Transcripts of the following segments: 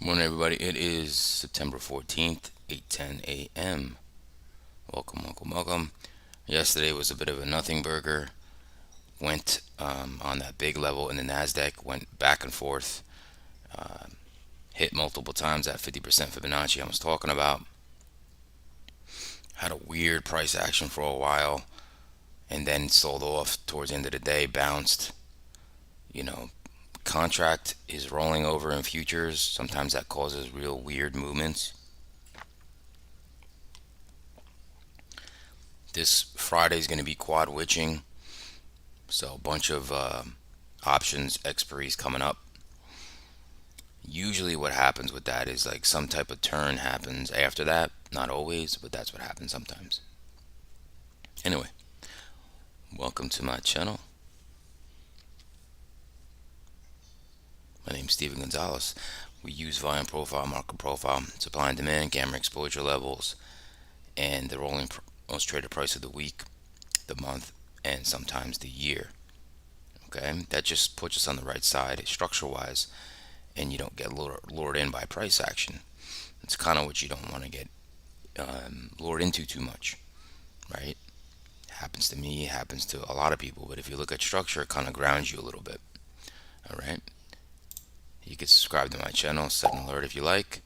Morning, everybody. It is September 14th, 8:10 a.m. Welcome, welcome, welcome. Yesterday was a bit of a nothing burger. Went on that big level in the NASDAQ, went back and forth, hit multiple times that 50% Fibonacci I was talking about. Had a weird price action for a while and then sold off towards the end of the day, bounced. You know, contract is rolling over in futures. Sometimes that causes real weird movements. This Friday is going to be quad witching, so a bunch of options expiries coming up. Usually, what happens with that is like some type of turn happens after that. Not always, but that's what happens sometimes. Anyway, welcome to my channel. My name's Steven Gonzalez. We use volume profile, market profile, supply and demand, gamma exposure levels, and the rolling most traded price of the week, the month, and sometimes the year. Okay, that just puts us on the right side structure wise, and you don't get lured in by price action. It's kind of what you don't want to get lured into too much, right? Happens to me, happens to a lot of people, but if you look at structure, it kind of grounds you a little bit. All right, you can subscribe to my channel, set an alert if you like.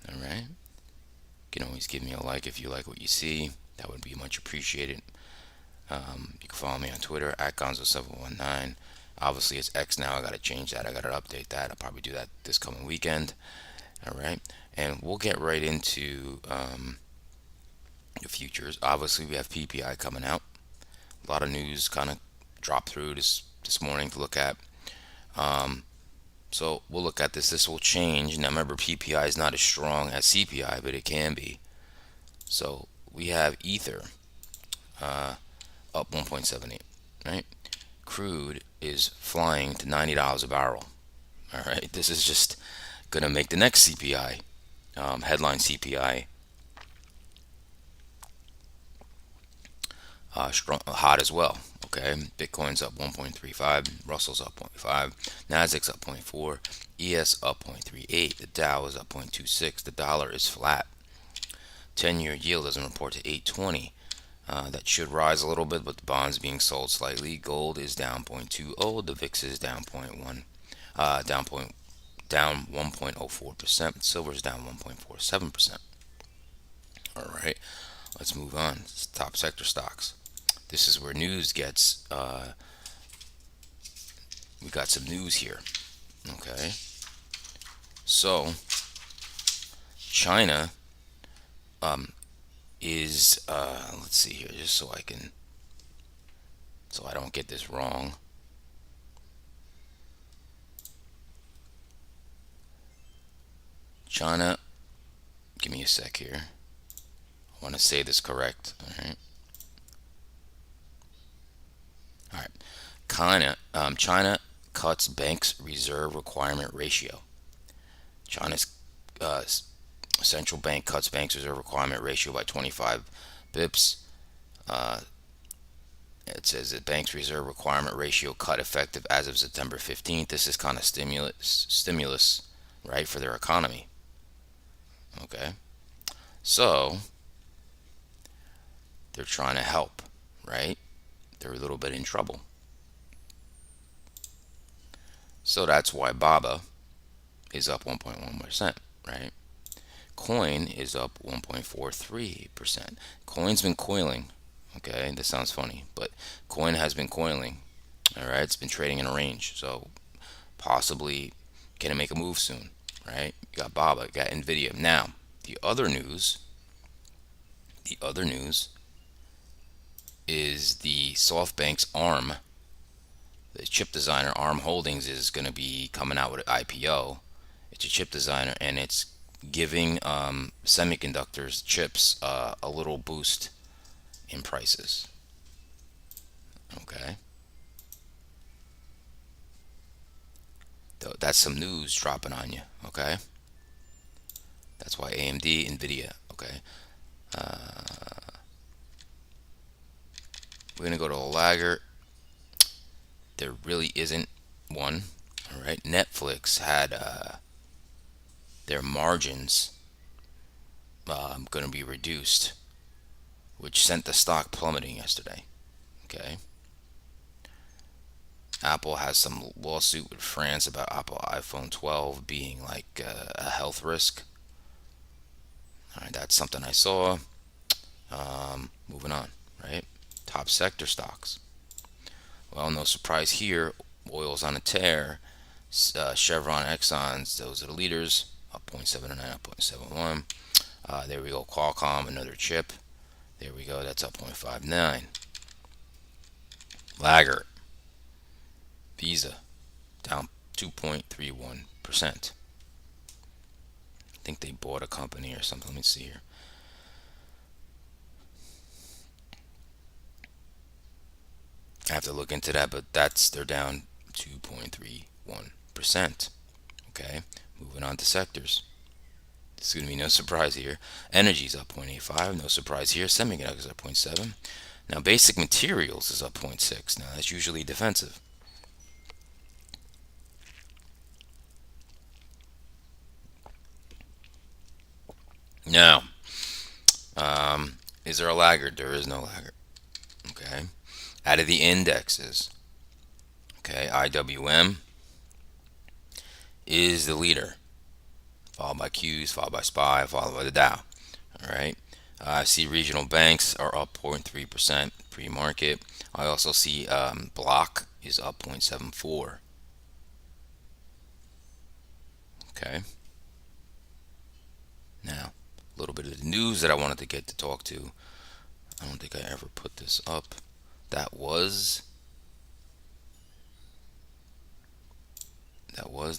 All right, you can always give me a like if you like what you see. That would be much appreciated. You can follow me on Twitter at Gonzo719. Obviously, it's X now. I got to change that. I got to update that. I'll probably do that this coming weekend. All right, and we'll get right into the futures. Obviously, we have PPI coming out. A lot of news kind of dropped through this morning to look at. Um, so we'll look at this. This will change. Now, remember, PPI is not as strong as CPI, but it can be. So we have Ether up 1.78. Right, crude is flying to $90 a barrel. All right, this is just gonna make the next CPI, headline CPI, strong, hot as well. Okay, Bitcoin's up 1.35, Russell's up 0.5, Nasdaq's up 0.4, ES up 0.38, the Dow is up 0.26, the dollar is flat. 10-year yield doesn't report to 820. That should rise a little bit, but the bonds being sold slightly. Gold is down 0.20. The VIX is down 0.1, down 1.04%. Silver is down 1.47%. All right, let's move on. Top sector stocks. This is where news gets. We got some news here. Okay, so China is. Let's see here, just so I don't get this wrong. China. Give me a sec here. I want to say this correct. All right. All right. China cuts bank's reserve requirement ratio. China's central bank cuts bank's reserve requirement ratio by 25 bips. Uh, it says that bank's reserve requirement ratio cut effective as of September 15th. This is kind of stimulus, right, for their economy. Okay, so they're trying to help, right? They're a little bit in trouble. So that's why BABA is up 1.1%, right? Coin is up 1.43%. Coin's been coiling. Okay, this sounds funny, but coin has been coiling. All right, it's been trading in a range, so possibly can it make a move soon, right? You got BABA, you got Nvidia. Now, the other news is the SoftBank's ARM, the chip designer ARM Holdings is going to be coming out with an IPO. It's a chip designer, and it's giving semiconductors chips a little boost in prices. Okay, that's some news dropping on you. Okay, that's why AMD, Nvidia. Okay, we're gonna go to a lagger. There really isn't one. All right, Netflix had their margins going to be reduced, which sent the stock plummeting yesterday. Okay, Apple has some lawsuit with France about Apple iPhone 12 being like a health risk. All right, that's something I saw. Moving on, right? Top sector stocks. Well, no surprise here. Oil's on a tear. Chevron, Exxon's, those are the leaders. Up 0.79, up 0.71. There we go. Qualcomm, another chip. There we go. That's up 0.59. Laggard. Visa, down 2.31%. I think they bought a company or something. Let me see here. I have to look into that, but they're down 2.31%. Okay, moving on to sectors. This is going to be no surprise here. Energy's up 0.85, no surprise here. Semiconductors up 0.7. Now, basic materials is up 0.6. Now, that's usually defensive. Now, is there a laggard? There is no laggard. Okay. Out of the indexes, okay, IWM is the leader, followed by Qs, followed by SPY, followed by the Dow. All right. I see regional banks are up 0.3% pre-market. I also see Block is up 0.74. Okay. Now, a little bit of the news that I wanted to get to talk to. I don't think I ever put this up. That was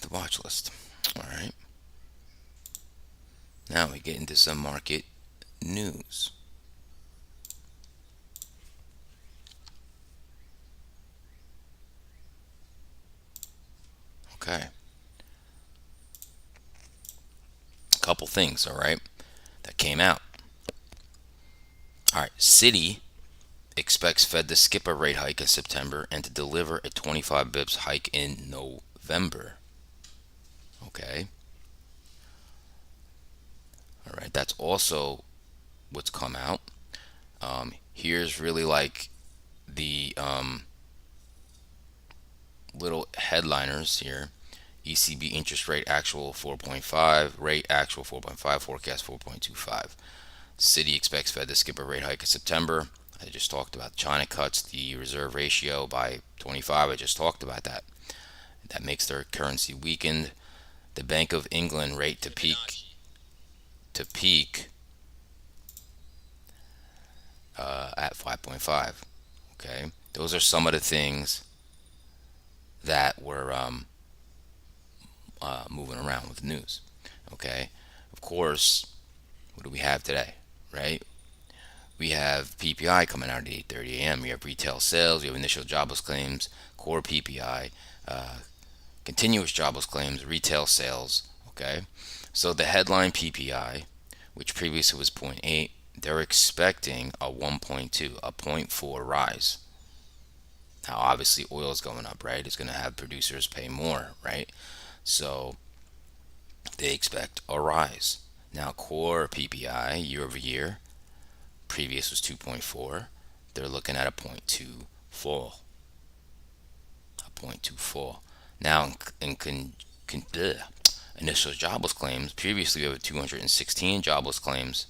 the watch list. All right. Now we get into some market news. Okay. A couple things, all right, that came out. All right. Citi expects Fed to skip a rate hike in September and to deliver a 25 bips hike in November. Okay. All right. That's also what's come out. Here's really like the little headliners here. ECB interest rate actual 4.5, rate actual 4.5, forecast 4.25. Citi expects Fed to skip a rate hike in September. I just talked about China cuts the reserve ratio by 25. I just talked about that. That makes their currency weakened. The Bank of England rate to peak at 5.5. Okay, those are some of the things that were moving around with the news. Okay, of course, what do we have today? Right, we have PPI coming out at 8:30 a.m. We have retail sales. We have initial jobless claims, core PPI, uh, continuous jobless claims, retail sales. Okay, so the headline PPI, which previously was zero point 0.8, they're expecting a 1.2, a zero point 0.4 rise. Now, obviously, oil is going up, right? It's going to have producers pay more, right? So they expect a rise. Now, core PPI year over year, previous was 2.4. They're looking at a 0.2 fall. A 0.2 fall. Now, initial jobless claims, previously we have 216 jobless claims.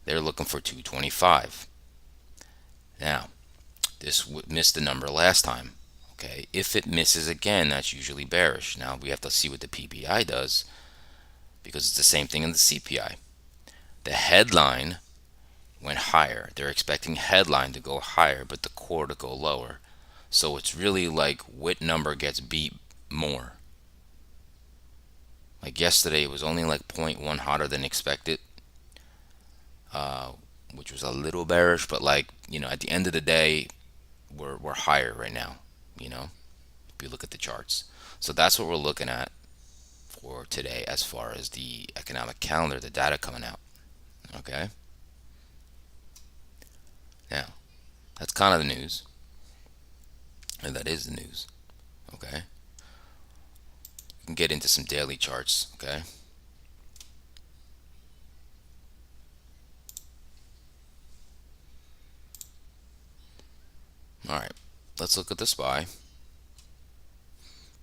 They're looking for 225. Now, this missed the number last time. Okay, if it misses again, that's usually bearish. Now we have to see what the PPI does because it's the same thing in the CPI. The headline went higher. They're expecting headline to go higher, but the core to go lower. So it's really like what number gets beat more. Like yesterday, it was only like zero point 0.1 hotter than expected, uh, which was a little bearish. But like at the end of the day, we're higher right now. You know, if you look at the charts. So that's what we're looking at for today as far as the economic calendar, the data coming out. Okay. Now, that's kind of the news. And that is the news. Okay. can get into some daily charts, okay? All right, let's look at the SPY.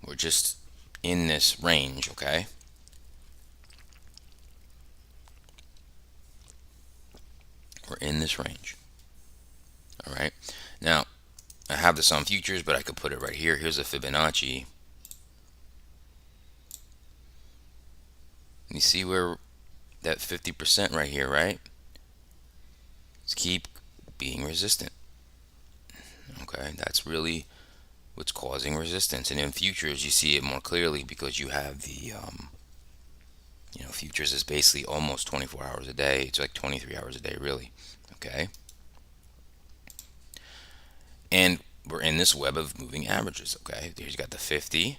We're just in this range, okay? We're in this range. All right. Now, I have this on futures, but I could put it right here. Here's a Fibonacci. You see where that 50% right here, right? Let's keep being resistant. Okay, that's really what's causing resistance. And in futures, you see it more clearly because you have the, futures is basically almost 24 hours a day. It's like 23 hours a day, really. Okay. And we're in this web of moving averages. Okay, here's got the 50.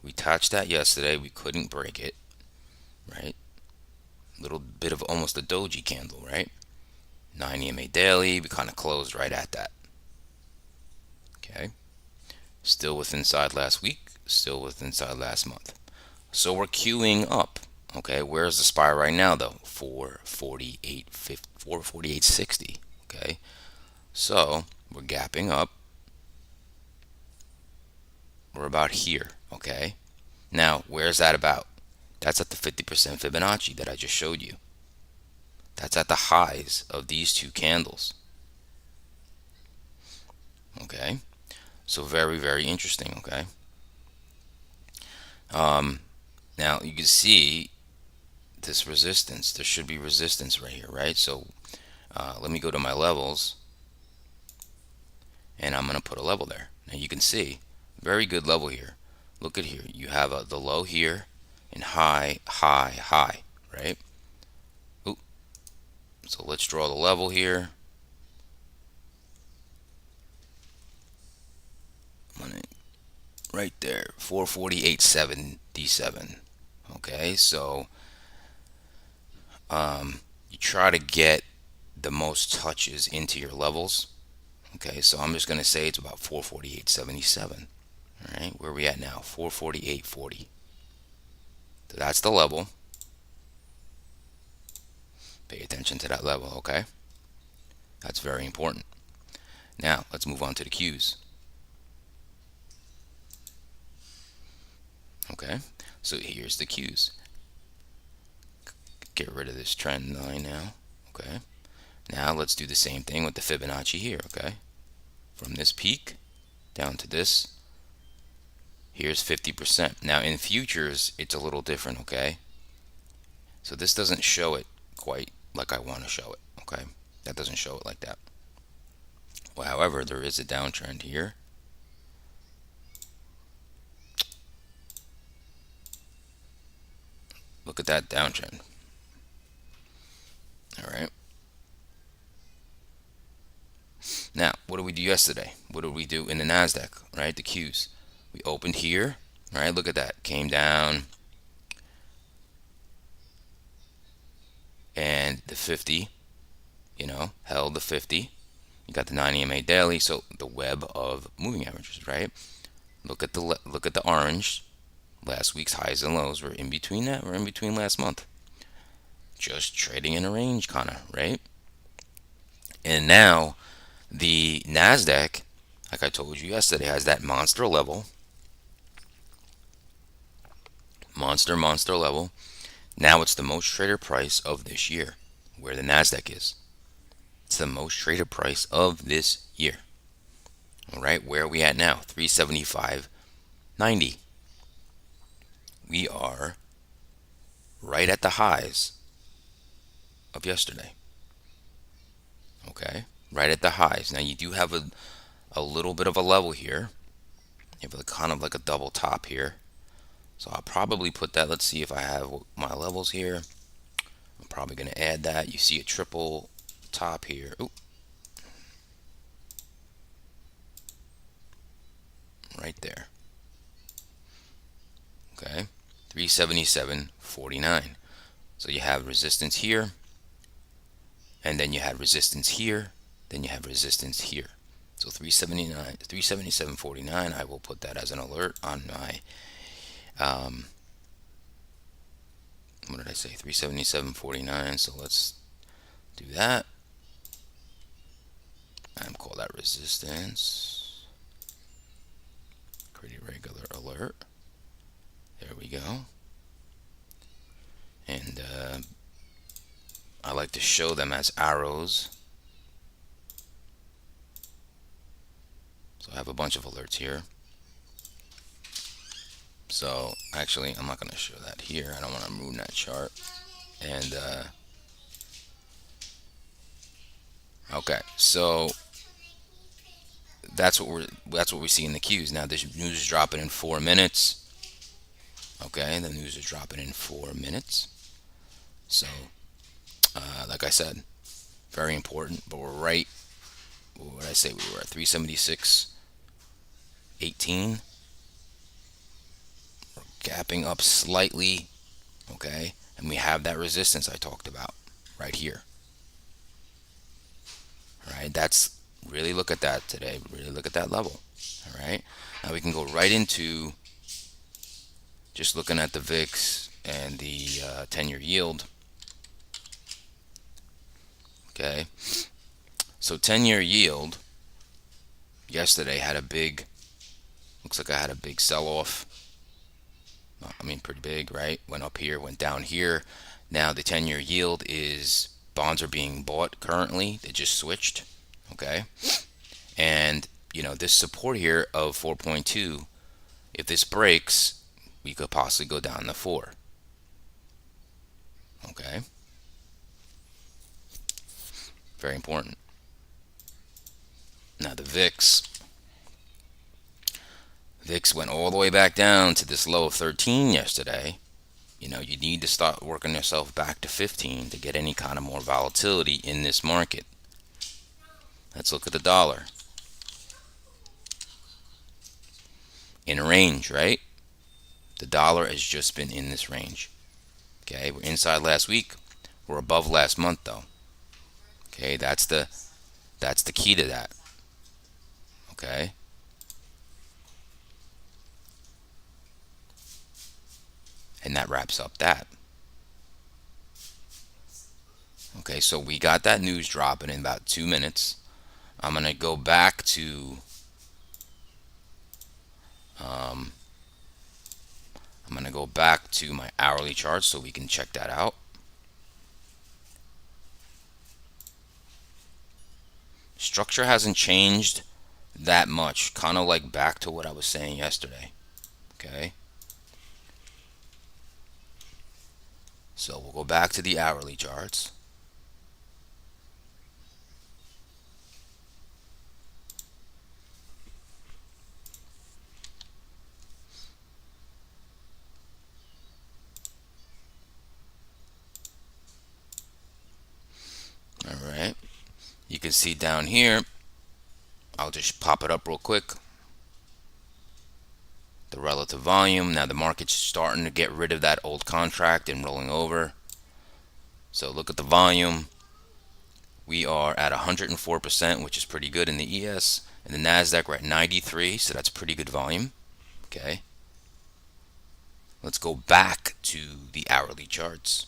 We touched that yesterday. We couldn't break it, right? Little bit of almost a doji candle, right? 9 EMA daily. We kind of closed right at that. Okay. Still within inside last week. Still within inside last month. So we're queuing up. Okay, where's the SPY right now though? 448.60. Okay, so we're gapping up. We're about here. Okay, now where's that about? That's at the 50% Fibonacci that I just showed you. That's at the highs of these two candles. Okay, so very, very interesting. Okay, now you can see this resistance. There should be resistance right here, right? So let me go to my levels, and I'm going to put a level there. Now you can see very good level here. Look at here. You have the low here and high, high, high, right? Ooh. So let's draw the level here. Right there, 448.77. Okay, so you try to get the most touches into your levels. Okay, so I'm just going to say it's about 448.77. All right, where are we at now? 448.40. So that's the level. Pay attention to that level, okay? That's very important. Now, let's move on to the Qs. Okay, so here's the Qs. Get rid of this trend line now. Okay, now let's do the same thing with the Fibonacci here. Okay, from this peak down to this, here's 50%. Now in futures, it's a little different. Okay, so this doesn't show it quite like I want to show it. Okay, that doesn't show it like that. Well, however, there is a downtrend here. Look at that downtrend. All right. Now, what did we do yesterday? What did we do in the NASDAQ, right? The Qs. We opened here, right? Look at that. Came down. And the 50, held the 50. You got the 9 EMA daily, so the web of moving averages, right? Look at the orange. Last week's highs and lows were in between that. We're in between last month. Just trading in a range, kind of, right? And now the NASDAQ, like I told you yesterday, has that monster level. Monster level. Now it's the most traded price of this year, where the NASDAQ is. It's the most traded price of this year. All right, where are we at now? 375.90. We are right at the highs of yesterday. Okay, right at the highs. Now you do have a little bit of a level here. You have kind of like a double top here. So I'll probably put that. Let's see if I have my levels here. I'm probably going to add that. You see a triple top here. Ooh. Right there. Okay, 377.49. So you have resistance here, and then you have resistance here, then you have resistance here. So 377.49. I will put that as an alert on my Um, what did I say? 377.49. So let's do that. And call that resistance. Create a regular alert. There we go. And I like to show them as arrows. So I have a bunch of alerts here. So actually, I'm not going to show that here. I don't want to ruin that chart. And okay, so that's what we see in the cues. Now this news is dropping in 4 minutes. Okay, the news is dropping in 4 minutes. So, like I said, very important. But we're right. What did I say? We were at 376.18. We're gapping up slightly. Okay, and we have that resistance I talked about right here. Right, that's really look at that today. Really look at that level. All right, now we can go right into just looking at the VIX and the 10-year yield. Okay, so 10-year yield yesterday had a big, looks like I had a big sell-off. I mean, pretty big, right? Went up here, went down here. Now the 10-year yield is, bonds are being bought currently. They just switched. Okay, and this support here of 4.2, if this breaks, we could possibly go down to 4. Okay, very important. Now the VIX went all the way back down to this low of 13 yesterday. You need to start working yourself back to 15 to get any kind of more volatility in this market. Let's look at the dollar. In a range, right? The dollar has just been in this range. Okay, we're inside last week. We're above last month though. Okay, that's the key to that. Okay, and that wraps up that. Okay, so we got that news dropping in about 2 minutes. I'm gonna go back to my hourly chart so we can check that out. Structure hasn't changed that much, kind of like back to what I was saying yesterday. Okay, so we'll go back to the hourly charts. All right, you can see down here, I'll just pop it up real quick. The relative volume. Now the market's starting to get rid of that old contract and rolling over. So look at the volume. We are at 104%, which is pretty good in the ES. And the NASDAQ, we're at 93, so that's pretty good volume. Okay. Let's go back to the hourly charts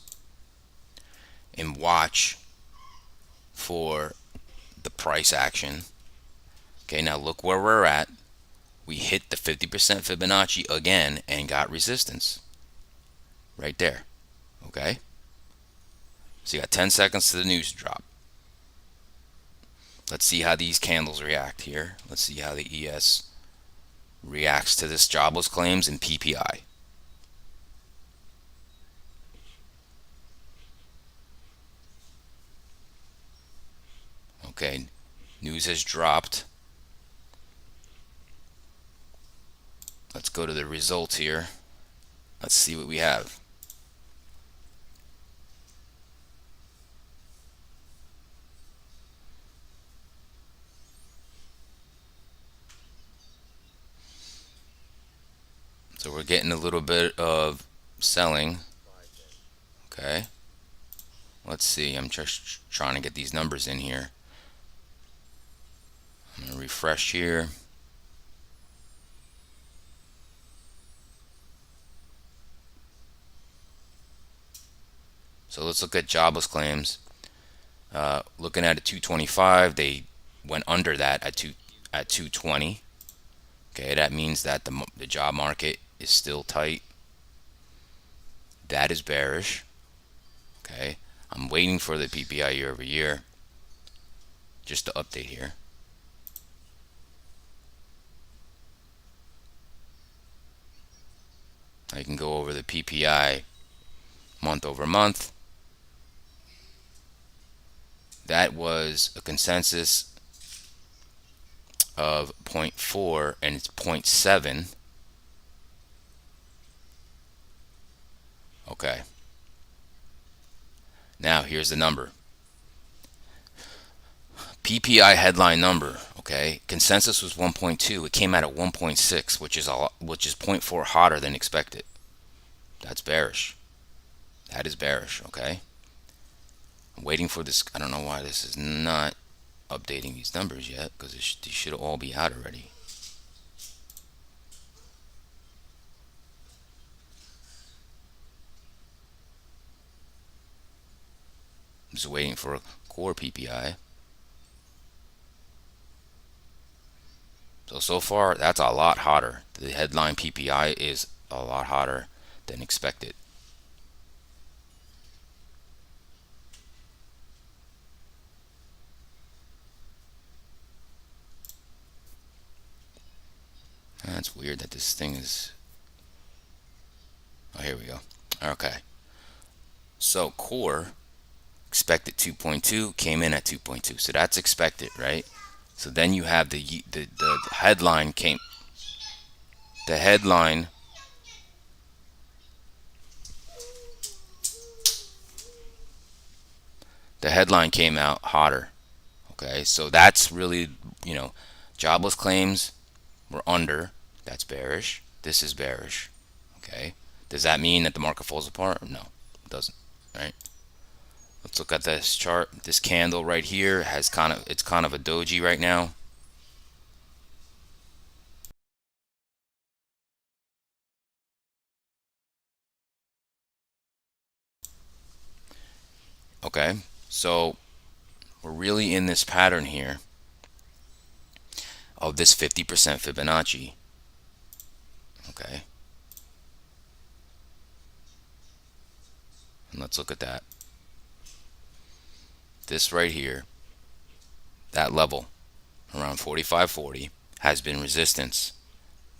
and watch for the price action. Okay, now look where we're at. We hit the 50% Fibonacci again and got resistance right there. Okay, so you got 10 seconds to the news drop. Let's see how these candles react here. Let's see how the ES reacts to this jobless claims and PPI. Okay, news has dropped. Let's go to the results here. Let's see what we have. So we're getting a little bit of selling. Okay, let's see. I'm just trying to get these numbers in here. I'm going to refresh here. So let's look at jobless claims. Looking at a 225, they went under that at 220. Okay, that means that the job market is still tight. That is bearish. Okay, I'm waiting for the PPI year over year just to update here. I can go over the PPI month over month. That was a consensus of 0.4 and it's 0.7. Okay. Now here's the number. PPI headline number, okay? Consensus was 1.2. It came out at 1.6, which is 0.4 hotter than expected. That's bearish. That is bearish, okay? I'm waiting for this. I don't know why this is not updating these numbers yet, because these should all be out already. I'm just waiting for a core PPI. So far, that's a lot hotter. The headline PPI is a lot hotter than expected. That's weird that this thing is... Oh, here we go. Okay. So core expected 2.2, came in at 2.2. So that's expected, right? So then you have the headline came... The headline... The headline came out hotter. Okay, so that's really, jobless claims were under. That's bearish. This is bearish. Okay, does that mean that the market falls apart? No, it doesn't. Right. Let's look at this chart. This candle right here has it's kind of a doji right now. Okay, so we're really in this pattern here of this 50% Fibonacci. Okay, and let's look at that. This right here, that level around 45.40 has been resistance,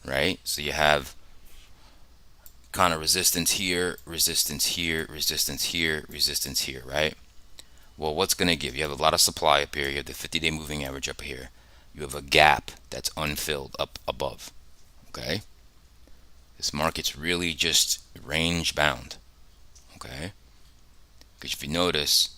right? So you have kind of resistance here, resistance here, resistance here, resistance here, right? Well, what's going to give? You have a lot of supply up here. You have the 50-day moving average up here. You have a gap that's unfilled up above. Okay? This market's really just range bound. Okay? Because if you notice,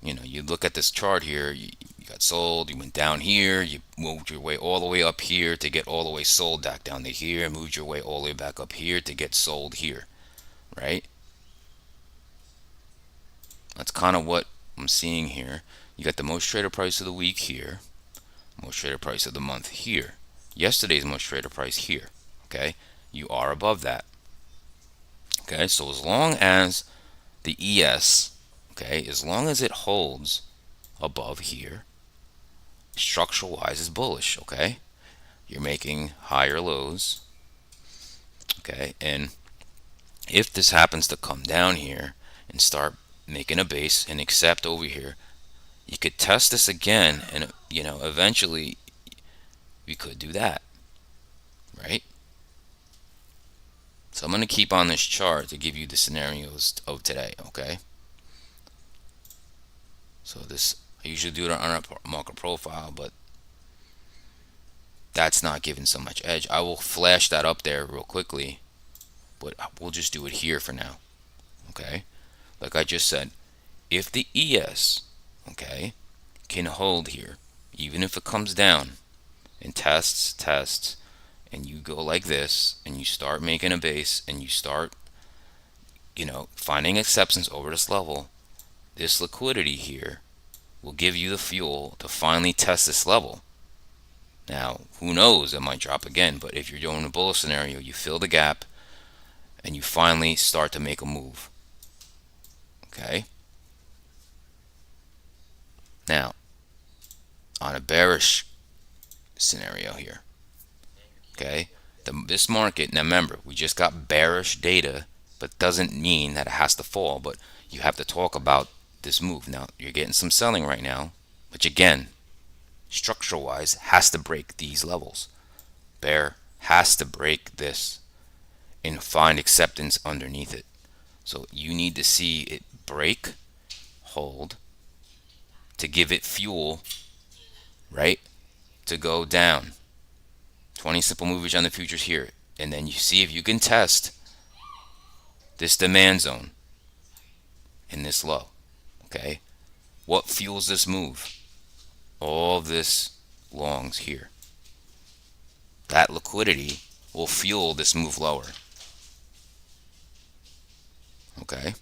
you look at this chart here, you got sold, you went down here, you moved your way all the way up here to get all the way sold back down to here, moved your way all the way back up here to get sold here, right? That's kind of what I'm seeing here. You got the most traded price of the week here, most traded price of the month here, yesterday's most traded price here. Okay, you are above that. Okay, so as long as the ES, okay, as long as it holds above here, structural wise is bullish. Okay, you're making higher lows. Okay, and if this happens to come down here and start making a base and accept over here, you could test this again, and eventually we could do that, right? So I'm going to keep on this chart to give you the scenarios of today. Okay, so this, I usually do it on a market profile, but that's not giving so much edge. I will flash that up there real quickly, but we'll just do it here for now. Okay, like I just said, if the ES, okay, can hold here, even if it comes down and tests, and you go like this, and you start making a base, and you start, finding acceptance over this level, this liquidity here will give you the fuel to finally test this level. Now, who knows, it might drop again, but if you're doing a bullish scenario, you fill the gap, and you finally start to make a move. Okay. Now, on a bearish scenario here, okay, this market, now remember, we just got bearish data, but doesn't mean that it has to fall. But you have to talk about this move. Now, you're getting some selling right now, which again, structural wise, has to break these levels. Bear has to break this and find acceptance underneath it. So you need to see it break, hold, to give it fuel, right, to go down. 20 simple movers on the futures here. And then you see if you can test this demand zone in this low. Okay. What fuels this move? All this longs here. That liquidity will fuel this move lower. Okay.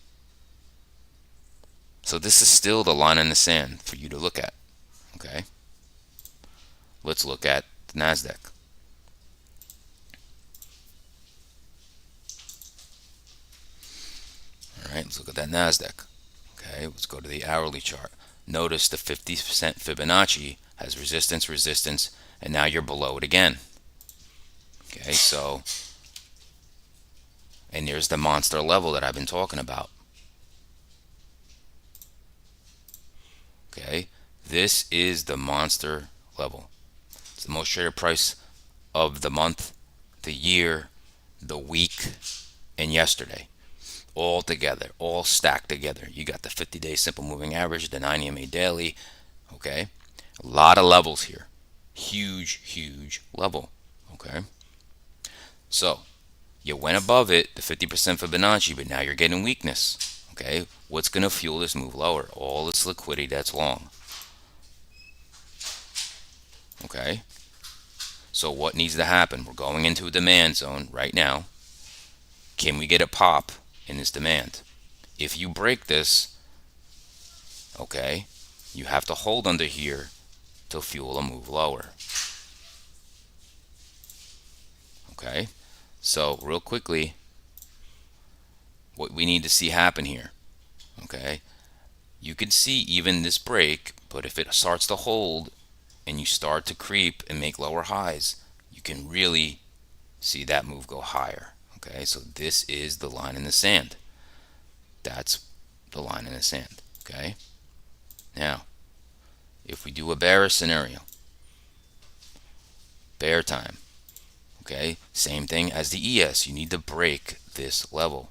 So this is still the line in the sand for you to look at. Okay. Let's look at the NASDAQ. All right, let's look at that NASDAQ. Okay, let's go to the hourly chart. Notice the 50% Fibonacci has resistance, resistance, and now you're below it again. Okay, so, and there's the monster level that I've been talking about. Okay, this is the monster level. It's the most traded price of the month, the year, the week, and yesterday. All together, all stacked together. You got the 50-day simple moving average, the 90 MA daily. Okay, a lot of levels here. Huge, huge level. Okay, so you went above it, the 50% Fibonacci, but now you're getting weakness. Okay, what's going to fuel this move lower? All this liquidity that's long. Okay, so what needs to happen? We're going into a demand zone right now. Can we get a pop in this demand? If you break this, okay, you have to hold under here to fuel a move lower. Okay, so real quickly, what we need to see happen here. Okay, you can see even this break, but if it starts to hold and you start to creep and make lower highs, you can really see that move go higher. Okay, so this is the line in the sand. That's the line in the sand. Okay, now if we do a bearish scenario, bear time, okay, same thing as the ES, you need to break this level.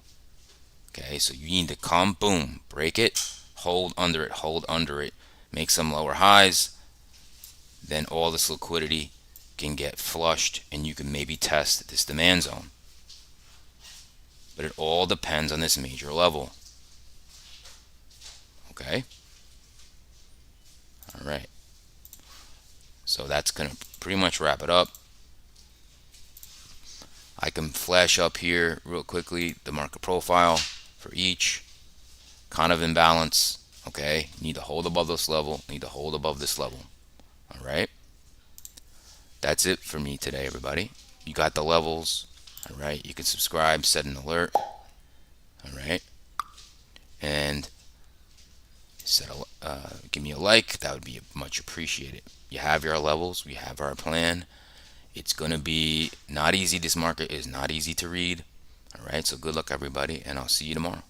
Okay, so you need to come, boom, break it, hold under it, make some lower highs, then all this liquidity can get flushed and you can maybe test this demand zone. But it all depends on this major level. Okay, all right, so that's gonna pretty much wrap it up. I can flash up here real quickly the market profile for each kind of imbalance. Okay, need to hold above this level, need to hold above this level. All right, that's it for me today, everybody. You got the levels. All right, you can subscribe, set an alert. All right, and give me a like. That would be much appreciated. You have your levels, we have our plan. It's going to be not easy. This market is not easy to read. All right, so good luck, everybody, and I'll see you tomorrow.